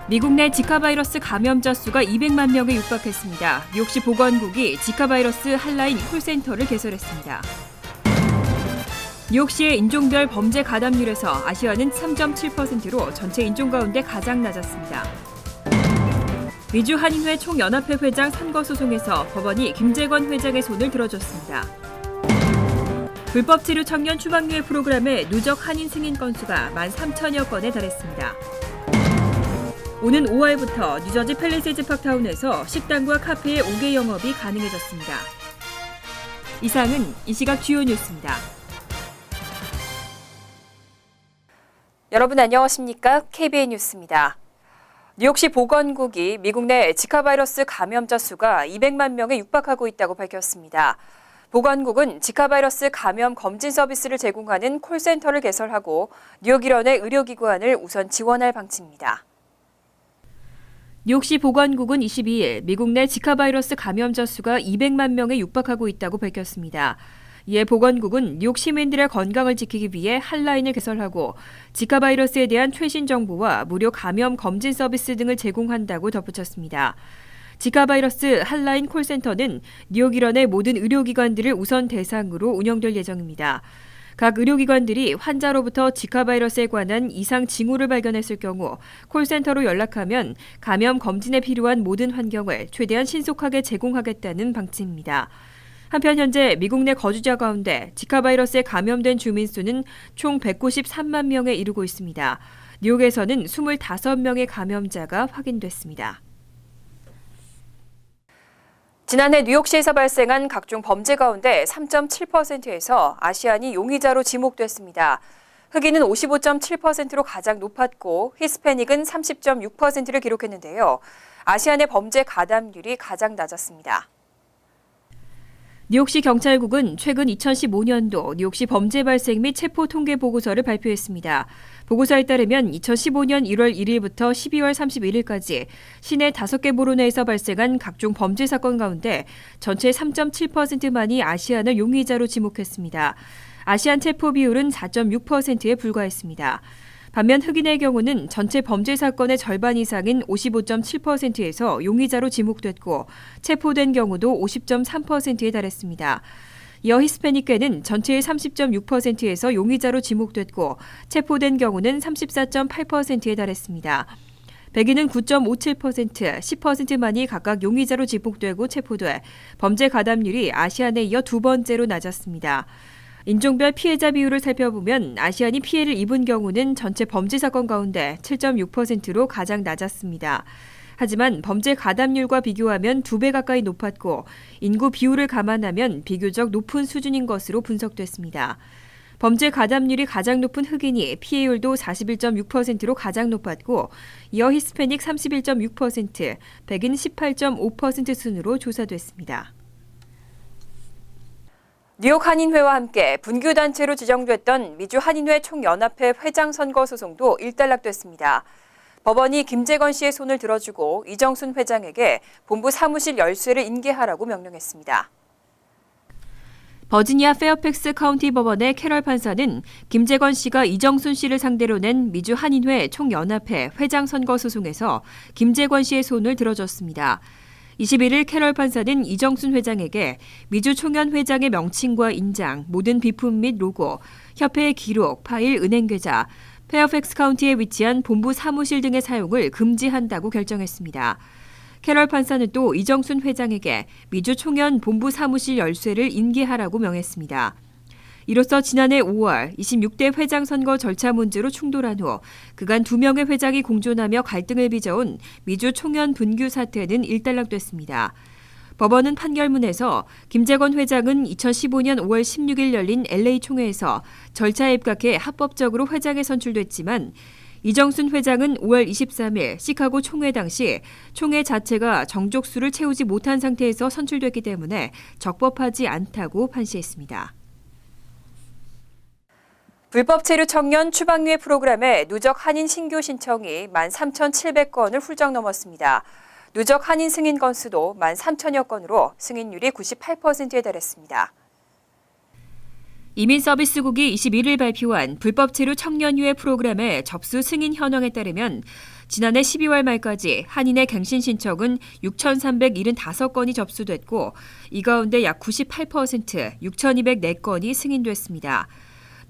미국 내 지카 바이러스 감염자 수가 200만 명에 육박했습니다. 뉴욕시 보건국이 지카 바이러스 핫라인 콜센터를 개설했습니다. 뉴욕시의 인종별 범죄 가담률에서 아시아는 3.7%로 전체 인종 가운데 가장 낮았습니다. 미주 한인회 총연합회 회장 선거 소송에서 법원이 김재권 회장의 손을 들어줬습니다. 불법 치료 청년 추방유예 프로그램의 누적 한인 승인 건수가 13,000여 건에 달했습니다. 오는 5월부터 뉴저지 팰리세이즈 팍타운에서 식당과 카페의 5개 영업이 가능해졌습니다. 이상은 이 시각 주요 뉴스입니다. 여러분 안녕하십니까? KBN 뉴스입니다. 뉴욕시 보건국이 미국 내 지카 바이러스 감염자 수가 200만 명에 육박하고 있다고 밝혔습니다. 보건국은 지카 바이러스 감염 검진 서비스를 제공하는 콜센터를 개설하고 뉴욕 일원의 의료기관을 우선 지원할 방침입니다. 뉴욕시 보건국은 22일 미국 내 지카 바이러스 감염자 수가 200만 명에 육박하고 있다고 밝혔습니다. 이에 보건국은 뉴욕 시민들의 건강을 지키기 위해 핫라인을 개설하고 지카 바이러스에 대한 최신 정보와 무료 감염 검진 서비스 등을 제공한다고 덧붙였습니다. 지카 바이러스 핫라인 콜센터는 뉴욕 일원의 모든 의료기관들을 우선 대상으로 운영될 예정입니다. 각 의료기관들이 환자로부터 지카 바이러스에 관한 이상 징후를 발견했을 경우 콜센터로 연락하면 감염 검진에 필요한 모든 환경을 최대한 신속하게 제공하겠다는 방침입니다. 한편 현재 미국 내 거주자 가운데 지카 바이러스에 감염된 주민 수는 총 193만 명에 이르고 있습니다. 뉴욕에서는 25명의 감염자가 확인됐습니다. 지난해 뉴욕시에서 발생한 각종 범죄 가운데 3.7%에서 아시안이 용의자로 지목됐습니다. 흑인은 55.7%로 가장 높았고 히스패닉은 30.6%를 기록했는데요. 아시안의 범죄 가담률이 가장 낮았습니다. 뉴욕시 경찰국은 최근 2015년도 뉴욕시 범죄 발생 및 체포 통계 보고서를 발표했습니다. 보고서에 따르면 2015년 1월 1일부터 12월 31일까지 시내 5개 보로 내에서 발생한 각종 범죄 사건 가운데 전체 3.7%만이 아시안을 용의자로 지목했습니다. 아시안 체포 비율은 4.6%에 불과했습니다. 반면 흑인의 경우는 전체 범죄 사건의 절반 이상인 55.7%에서 용의자로 지목됐고 체포된 경우도 50.3%에 달했습니다. 이어 히스패닉계는 전체의 30.6%에서 용의자로 지목됐고 체포된 경우는 34.8%에 달했습니다. 백인은 9.57%, 10%만이 각각 용의자로 지목되고 체포돼 범죄 가담률이 아시안에 이어 두 번째로 낮았습니다. 인종별 피해자 비율을 살펴보면 아시안이 피해를 입은 경우는 전체 범죄 사건 가운데 7.6%로 가장 낮았습니다. 하지만 범죄 가담률과 비교하면 2배 가까이 높았고 인구 비율을 감안하면 비교적 높은 수준인 것으로 분석됐습니다. 범죄 가담률이 가장 높은 흑인이 피해율도 41.6%로 가장 높았고 이어 히스패닉 31.6%, 백인 18.5% 순으로 조사됐습니다. 뉴욕 한인회와 함께 분규단체로 지정됐던 미주 한인회 총연합회 회장 선거 소송도 일단락됐습니다. 법원이 김재권 씨의 손을 들어주고 이정순 회장에게 본부 사무실 열쇠를 인계하라고 명령했습니다. 버지니아 페어팩스 카운티 법원의 캐럴 판사는 김재권 씨가 이정순 씨를 상대로 낸 미주 한인회 총연합회 회장 선거 소송에서 김재권 씨의 손을 들어줬습니다. 21일 캐럴 판사는 이정순 회장에게 미주 총연 회장의 명칭과 인장, 모든 비품 및 로고, 협회의 기록, 파일, 은행 계좌, 페어팩스 카운티에 위치한 본부 사무실 등의 사용을 금지한다고 결정했습니다. 캐럴 판사는 또 이정순 회장에게 미주 총연 본부 사무실 열쇠를 인계하라고 명했습니다. 이로써 지난해 5월 26대 회장 선거 절차 문제로 충돌한 후 그간 2명의 회장이 공존하며 갈등을 빚어온 미주 총연 분규 사태는 일단락됐습니다. 법원은 판결문에서 김재권 회장은 2015년 5월 16일 열린 LA 총회에서 절차에 입각해 합법적으로 회장에 선출됐지만 이정순 회장은 5월 23일 시카고 총회 당시 총회 자체가 정족수를 채우지 못한 상태에서 선출됐기 때문에 적법하지 않다고 판시했습니다. 불법 체류 청년 추방유예 프로그램의 누적 한인 신규 신청이 13,700건을 훌쩍 넘었습니다. 누적 한인 승인 건수도 13,000여 건으로 승인율이 98%에 달했습니다. 이민서비스국이 21일 발표한 불법 체류 청년유예 프로그램의 접수 승인 현황에 따르면 지난해 12월 말까지 한인의 갱신 신청은 6,375건이 접수됐고 이 가운데 약 98% 6,204건이 승인됐습니다.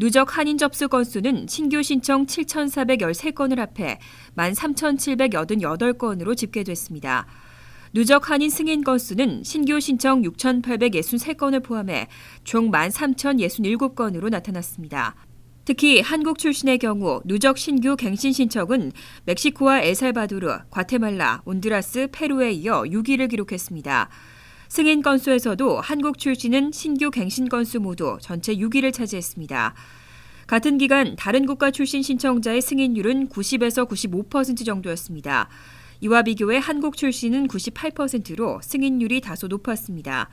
누적 한인 접수 건수는 신규 신청 7,413건을 합해 13,788건으로 집계됐습니다. 누적 한인 승인 건수는 신규 신청 6,863건을 포함해 총 13,067건으로 나타났습니다. 특히 한국 출신의 경우 누적 신규 갱신 신청은 멕시코와 엘살바도르, 과테말라, 온두라스, 페루에 이어 6위를 기록했습니다. 승인 건수에서도 한국 출신은 신규 갱신 건수 모두 전체 6위를 차지했습니다. 같은 기간 다른 국가 출신 신청자의 승인율은 90에서 95% 정도였습니다. 이와 비교해 한국 출신은 98%로 승인율이 다소 높았습니다.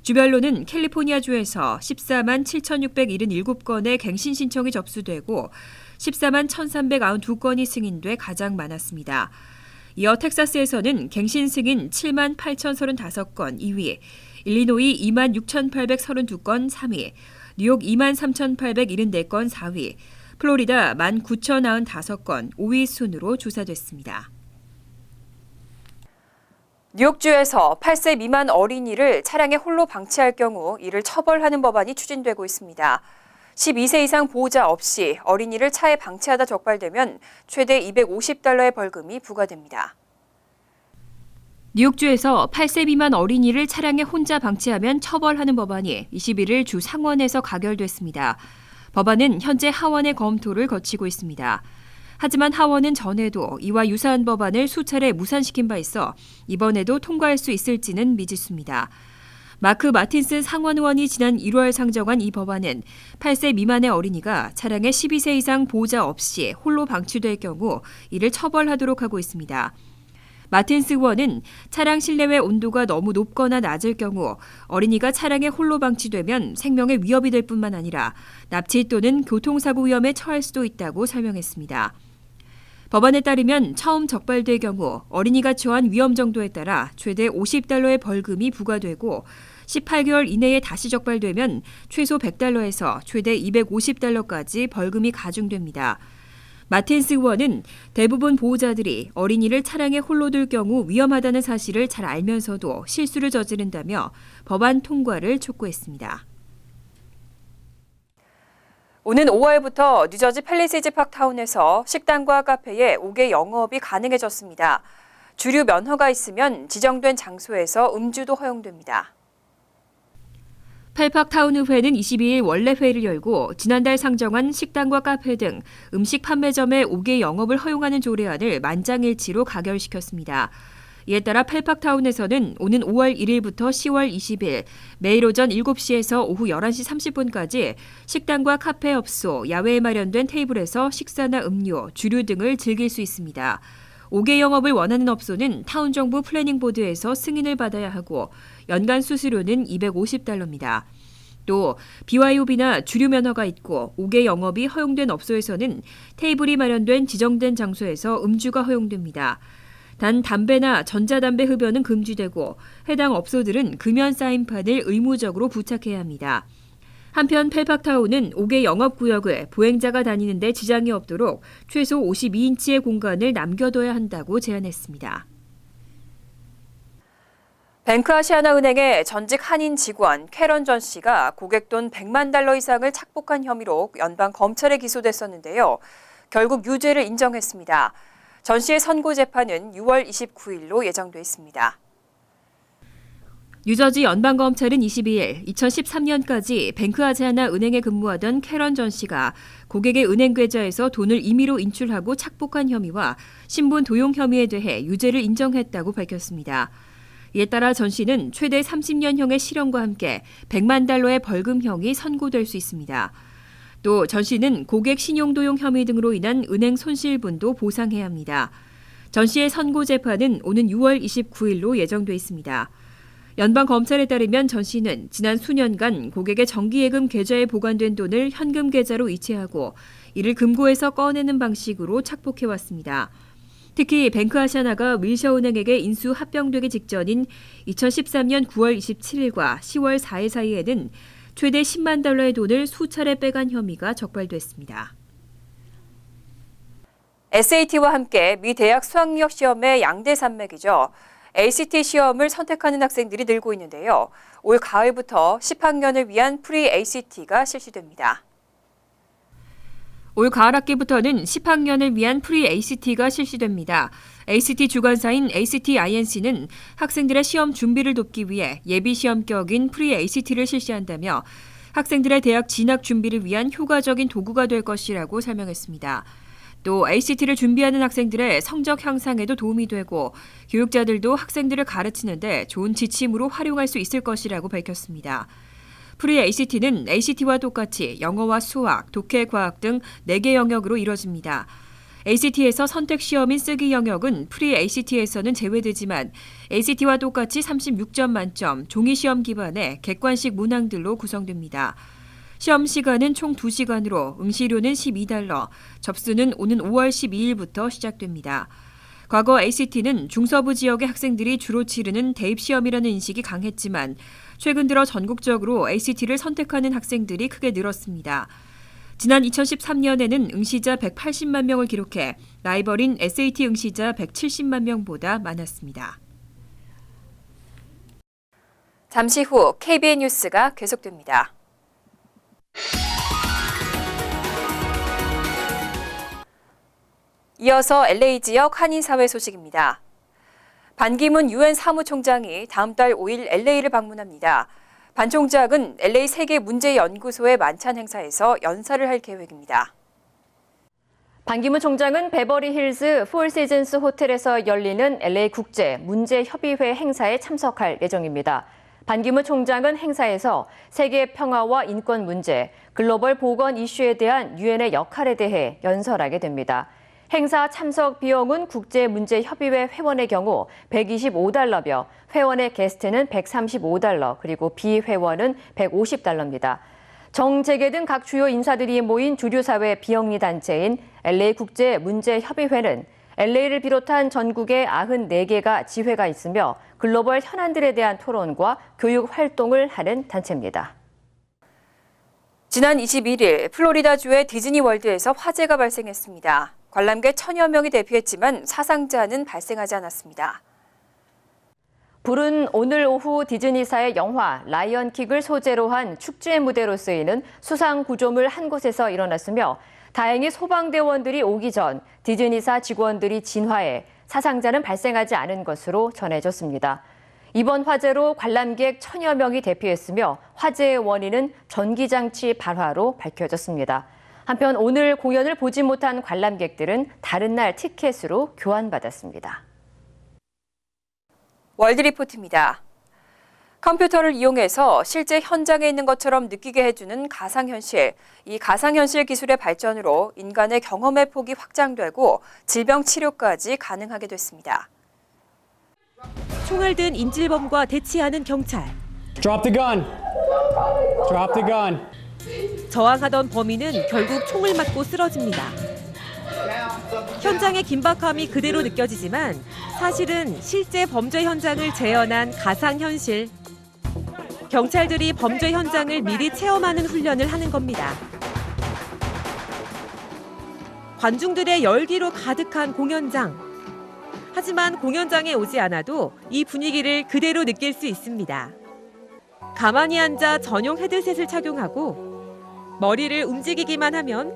주별로는 캘리포니아주에서 14만 7,677건의 갱신 신청이 접수되고 14만 1,392건이 승인돼 가장 많았습니다. 이어 텍사스에서는 갱신 승인 7만 8,035건 2위, 일리노이 2만 6,832건 3위, 뉴욕 2만 3,874건 4위, 플로리다 1만 9,095건 5위 순으로 조사됐습니다. 뉴욕주에서 8세 미만 어린이를 차량에 홀로 방치할 경우 이를 처벌하는 법안이 추진되고 있습니다. 12세 이상 보호자 없이 어린이를 차에 방치하다 적발되면 최대 $250의 벌금이 부과됩니다. 뉴욕주에서 8세 미만 어린이를 차량에 혼자 방치하면 처벌하는 법안이 21일 주 상원에서 가결됐습니다. 법안은 현재 하원의 검토를 거치고 있습니다. 하지만 하원은 전에도 이와 유사한 법안을 수차례 무산시킨 바 있어 이번에도 통과할 수 있을지는 미지수입니다. 마크 마틴슨 상원 의원이 지난 1월 상정한 이 법안은 8세 미만의 어린이가 차량에 12세 이상 보호자 없이 홀로 방치될 경우 이를 처벌하도록 하고 있습니다. 마틴스 의원은 차량 실내외 온도가 너무 높거나 낮을 경우 어린이가 차량에 홀로 방치되면 생명에 위협이 될 뿐만 아니라 납치 또는 교통사고 위험에 처할 수도 있다고 설명했습니다. 법안에 따르면 처음 적발될 경우 어린이가 처한 위험 정도에 따라 최대 $50의 벌금이 부과되고 18개월 이내에 다시 적발되면 최소 $100에서 최대 $250까지 벌금이 가중됩니다. 마틴스 의원은 대부분 보호자들이 어린이를 차량에 홀로 둘 경우 위험하다는 사실을 잘 알면서도 실수를 저지른다며 법안 통과를 촉구했습니다. 오는 5월부터 뉴저지 팰리세이즈 파크타운에서 식당과 카페에 5개 영업이 가능해졌습니다. 주류 면허가 있으면 지정된 장소에서 음주도 허용됩니다. 펠팍타운의회는 22일 원래 회의를 열고 지난달 상정한 식당과 카페 등 음식 판매점의 5개 영업을 허용하는 조례안을 만장일치로 가결시켰습니다. 이에 따라 펠팍타운에서는 오는 5월 1일부터 10월 20일 매일 오전 7시에서 오후 11시 30분까지 식당과 카페 업소, 야외에 마련된 테이블에서 식사나 음료, 주류 등을 즐길 수 있습니다. 5개 영업을 원하는 업소는 타운 정부 플래닝 보드에서 승인을 받아야 하고 연간 수수료는 $250입니다. 또 BYOB나 주류 면허가 있고 5개 영업이 허용된 업소에서는 테이블이 마련된 지정된 장소에서 음주가 허용됩니다. 단 담배나 전자담배 흡연은 금지되고 해당 업소들은 금연 사인판을 의무적으로 부착해야 합니다. 한편 펠팍타운은 5개 영업구역을 보행자가 다니는 데 지장이 없도록 최소 52인치의 공간을 남겨둬야 한다고 제안했습니다. 뱅크아시아나은행의 전직 한인 직원 캐런 전 씨가 고객 돈 $100만 이상을 착복한 혐의로 연방 검찰에 기소됐었는데요. 결국 유죄를 인정했습니다. 전 씨의 선고 재판은 6월 29일로 예정돼 있습니다. 뉴저지 연방검찰은 22일 2013년까지 뱅크아시아나 은행에 근무하던 캐런 전 씨가 고객의 은행 계좌에서 돈을 임의로 인출하고 착복한 혐의와 신분 도용 혐의에 대해 유죄를 인정했다고 밝혔습니다. 이에 따라 전 씨는 최대 30년형의 실형과 함께 $100만 벌금형이 선고될 수 있습니다. 또 전 씨는 고객 신용도용 혐의 등으로 인한 은행 손실분도 보상해야 합니다. 전 씨의 선고 재판은 오는 6월 29일로 예정돼 있습니다. 연방검찰에 따르면 전 씨는 지난 수년간 고객의 정기예금 계좌에 보관된 돈을 현금 계좌로 이체하고 이를 금고에서 꺼내는 방식으로 착복해왔습니다. 특히 뱅크아시아나가 윌셔은행에게 인수 합병되기 직전인 2013년 9월 27일과 10월 4일 사이에는 최대 $10만 돈을 수차례 빼간 혐의가 적발됐습니다. SAT와 함께 미 대학 수학력 시험의 양대 산맥이죠. ACT 시험을 선택하는 학생들이 늘고 있는데요. 올 가을부터 10학년을 위한 프리-ACT가 실시됩니다. 올 가을 학기부터는 10학년을 위한 프리-ACT가 실시됩니다. ACT 주관사인 ACT-INC는 학생들의 시험 준비를 돕기 위해 예비 시험격인 프리-ACT를 실시한다며 학생들의 대학 진학 준비를 위한 효과적인 도구가 될 것이라고 설명했습니다. 또 ACT를 준비하는 학생들의 성적 향상에도 도움이 되고 교육자들도 학생들을 가르치는데 좋은 지침으로 활용할 수 있을 것이라고 밝혔습니다. 프리-ACT는 ACT와 똑같이 영어와 수학, 독해, 과학 등 4개 영역으로 이뤄집니다. ACT에서 선택 시험인 쓰기 영역은 프리-ACT에서는 제외되지만 ACT와 똑같이 36점 만점, 종이 시험 기반의 객관식 문항들로 구성됩니다. 시험 시간은 총 2시간으로 응시료는 $12, 접수는 오는 5월 12일부터 시작됩니다. 과거 ACT는 중서부 지역의 학생들이 주로 치르는 대입시험이라는 인식이 강했지만 최근 들어 전국적으로 ACT를 선택하는 학생들이 크게 늘었습니다. 지난 2013년에는 응시자 180만 명을 기록해 라이벌인 SAT 응시자 170만 명보다 많았습니다. 잠시 후 KBN 뉴스가 계속됩니다. 이어서 LA 지역 한인사회 소식입니다. 반기문 유엔 사무총장이 다음 달 5일 LA를 방문합니다. 반 총장은 LA 세계문제연구소의 만찬 행사에서 연사를 할 계획입니다. 반기문 총장은 베버리 힐즈 포시즌스 호텔에서 열리는 LA 국제 문제협의회 행사에 참석할 예정입니다. 반기문 총장은 행사에서 세계 평화와 인권 문제, 글로벌 보건 이슈에 대한 유엔의 역할에 대해 연설하게 됩니다. 행사 참석 비용은 국제문제협의회 회원의 경우 $125며 회원의 게스트는 $135 그리고 비회원은 $150입니다. 정재계 등 각 주요 인사들이 모인 주류사회 비영리 단체인 LA국제문제협의회는 LA를 비롯한 전국에 94개가 지회가 있으며 글로벌 현안들에 대한 토론과 교육 활동을 하는 단체입니다. 지난 21일 플로리다주의 디즈니월드에서 화재가 발생했습니다. 관람객 1000여 명이 대피했지만 사상자는 발생하지 않았습니다. 불은 오늘 오후 디즈니사의 영화 라이언 킥을 소재로 한 축제의 무대로 쓰이는 수상 구조물 한 곳에서 일어났으며 다행히 소방대원들이 오기 전 디즈니사 직원들이 진화해 사상자는 발생하지 않은 것으로 전해졌습니다. 이번 화재로 관람객 1000여 명이 대피했으며 화재의 원인은 전기장치 발화로 밝혀졌습니다. 한편 오늘 공연을 보지 못한 관람객들은 다른 날 티켓으로 교환받았습니다. 월드리포트입니다. 컴퓨터를 이용해서 실제 현장에 있는 것처럼 느끼게 해주는 가상현실. 이 가상현실 기술의 발전으로 인간의 경험의 폭이 확장되고 질병 치료까지 가능하게 됐습니다. 총을 든 인질범과 대치하는 경찰. Drop the gun. Drop the gun. 저항하던 범인은 결국 총을 맞고 쓰러집니다. 현장의 긴박함이 그대로 느껴지지만 사실은 실제 범죄 현장을 재현한 가상현실. 경찰들이 범죄 현장을 미리 체험하는 훈련을 하는 겁니다. 관중들의 열기로 가득한 공연장. 하지만 공연장에 오지 않아도 이 분위기를 그대로 느낄 수 있습니다. 가만히 앉아 전용 헤드셋을 착용하고 머리를 움직이기만 하면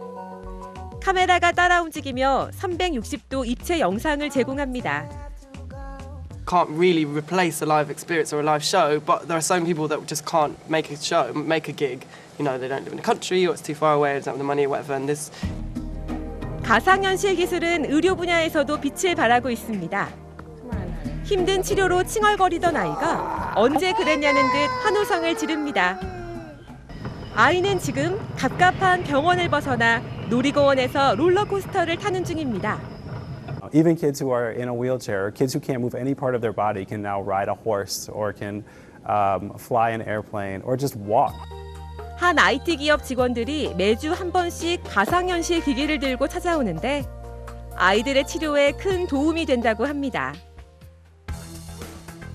카메라가 따라 움직이며 360도 입체 영상을 제공합니다. Can't really replace a live experience or a live show, but there are some people that just can't make a show, make a gig. You know, they don't live in the country or it's too far away, they don't have the money or whatever. And this 가상현실 기술은 의료 분야에서도 빛을 발하고 있습니다. 힘든 치료로 칭얼거리던 아이가 언제 그랬냐는 듯 환호성을 지릅니다. 아이는 지금 갑갑한 병원을 벗어나 놀이공원에서 롤러코스터를 타는 중입니다. Even kids who are in a wheelchair, or kids who can't move any part of their body can now ride a horse or can fly an airplane or just walk. 한 IT 기업 직원들이 매주 한 번씩 가상현실 기기를 들고 찾아오는데 아이들의 치료에 큰 도움이 된다고 합니다.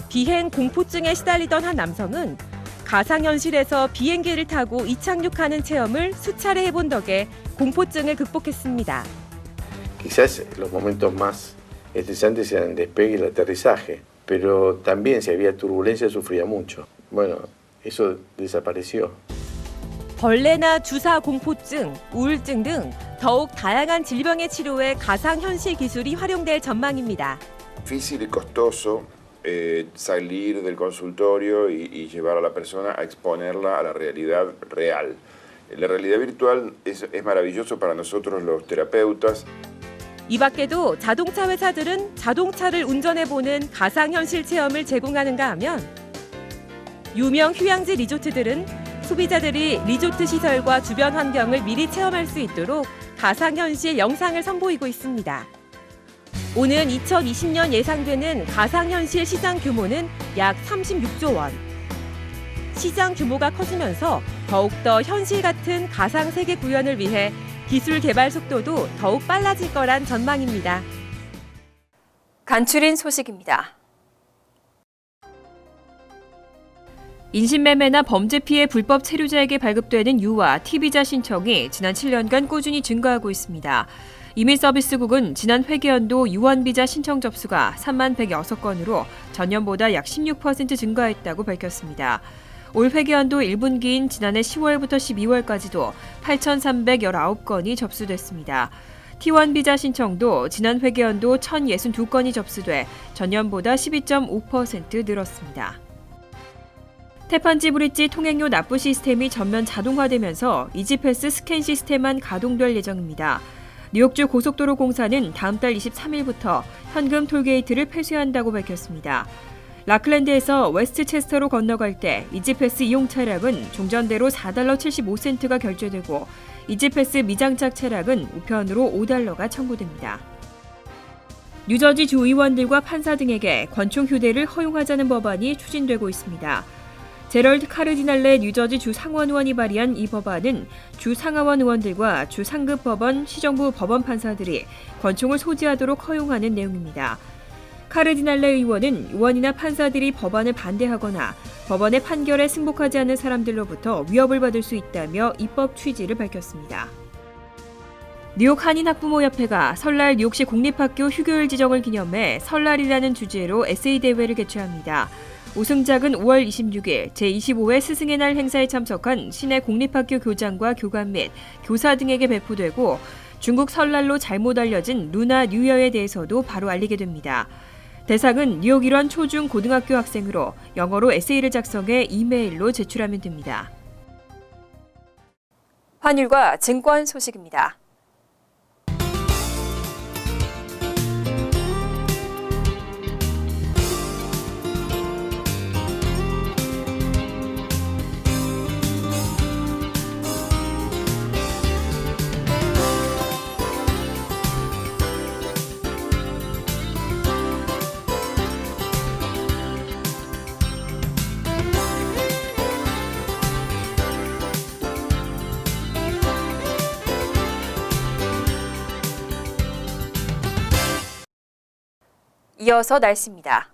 비행 공포증에 시달리던 한 남성은 가상현실에서 비행기를 타고 이착륙하는 체험을 수차례 해본 덕에 공포증을 극복했습니다. Quizás los momentos más estresantes eran el despegue y el aterrizaje, pero también si había turbulencia sufría mucho. Bueno, eso desapareció. 벌레나 주사 공포증, 우울증 등 더욱 다양한 질병의 치료에 가상현실 기술이 활용될 전망입니다. Difícil y costoso salir del consultorio y llevar a la persona a exponerla a la realidad real. La realidad virtual es maravilloso para nosotros los terapeutas. 이 밖에도 자동차 회사들은 자동차를 운전해보는 가상현실 체험을 제공하는가 하면 유명 휴양지 리조트들은 소비자들이 리조트 시설과 주변 환경을 미리 체험할 수 있도록 가상현실 영상을 선보이고 있습니다. 오는 2020년 예상되는 가상현실 시장 규모는 약 36조 원. 시장 규모가 커지면서 더욱더 현실 같은 가상 세계 구현을 위해 기술 개발 속도도 더욱 빨라질 거란 전망입니다. 간추린 소식입니다. 인신매매나 범죄 피해 불법 체류자에게 발급되는 유아, T비자 신청이 지난 7년간 꾸준히 증가하고 있습니다. 이민서비스국은 지난 회계연도 유언비자 신청 접수가 3만 106건으로 전년보다 약 16% 증가했다고 밝혔습니다. 올 회계연도 1분기인 지난해 10월부터 12월까지도 8,319건이 접수됐습니다. T1 비자 신청도 지난 회계연도 1,062건이 접수돼 전년보다 12.5% 늘었습니다. 태판지 브릿지 통행료 납부 시스템이 전면 자동화되면서 이지패스 스캔 시스템만 가동될 예정입니다. 뉴욕주 고속도로 공사는 다음 달 23일부터 현금 톨게이트를 폐쇄한다고 밝혔습니다. 라클랜드에서 웨스트체스터로 건너갈 때 이지패스 이용 차량은 종전대로 $4.75가 결제되고 이지패스 미장착 차량은 우편으로 $5가 청구됩니다. 뉴저지 주 의원들과 판사 등에게 권총 휴대를 허용하자는 법안이 추진되고 있습니다. 제럴드 카르디날레 뉴저지 주 상원 의원이 발의한 이 법안은 주 상하원 의원들과 주 상급 법원, 시정부 법원 판사들이 권총을 소지하도록 허용하는 내용입니다. 카르디날레 의원은 의원이나 판사들이 법안을 반대하거나 법원의 판결에 승복하지 않는 사람들로부터 위협을 받을 수 있다며 입법 취지를 밝혔습니다. 뉴욕 한인학부모협회가 설날 뉴욕시 공립학교 휴교일 지정을 기념해 설날이라는 주제로 에세이 대회를 개최합니다. 우승작은 5월 26일 제25회 스승의 날 행사에 참석한 시내 공립학교 교장과 교관 및 교사 등에게 배포되고 중국 설날로 잘못 알려진 루나 뉴이어에 대해서도 바로 알리게 됩니다. 대상은 뉴욕 일원 초중 고등학교 학생으로 영어로 에세이를 작성해 이메일로 제출하면 됩니다. 환율과 증권 소식입니다. 이어서 날씨입니다.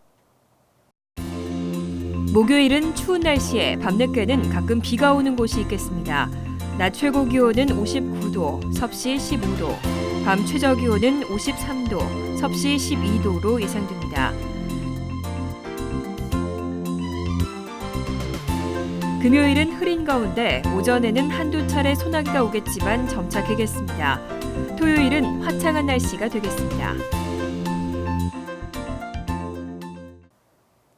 목요일은 추운 날씨에 밤늦게는 가끔 비가 오는 곳이 있겠습니다. 낮 최고 기온은 59도, 섭씨 15도, 밤 최저 기온은 53도, 섭씨 12도로 예상됩니다. 금요일은 흐린 가운데 오전에는 한두 차례 소나기가 오겠지만 점차 개겠습니다. 토요일은 화창한 날씨가 되겠습니다.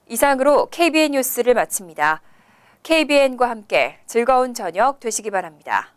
이상으로 KBN 뉴스를 마칩니다. KBN과 함께 즐거운 저녁 되시기 바랍니다.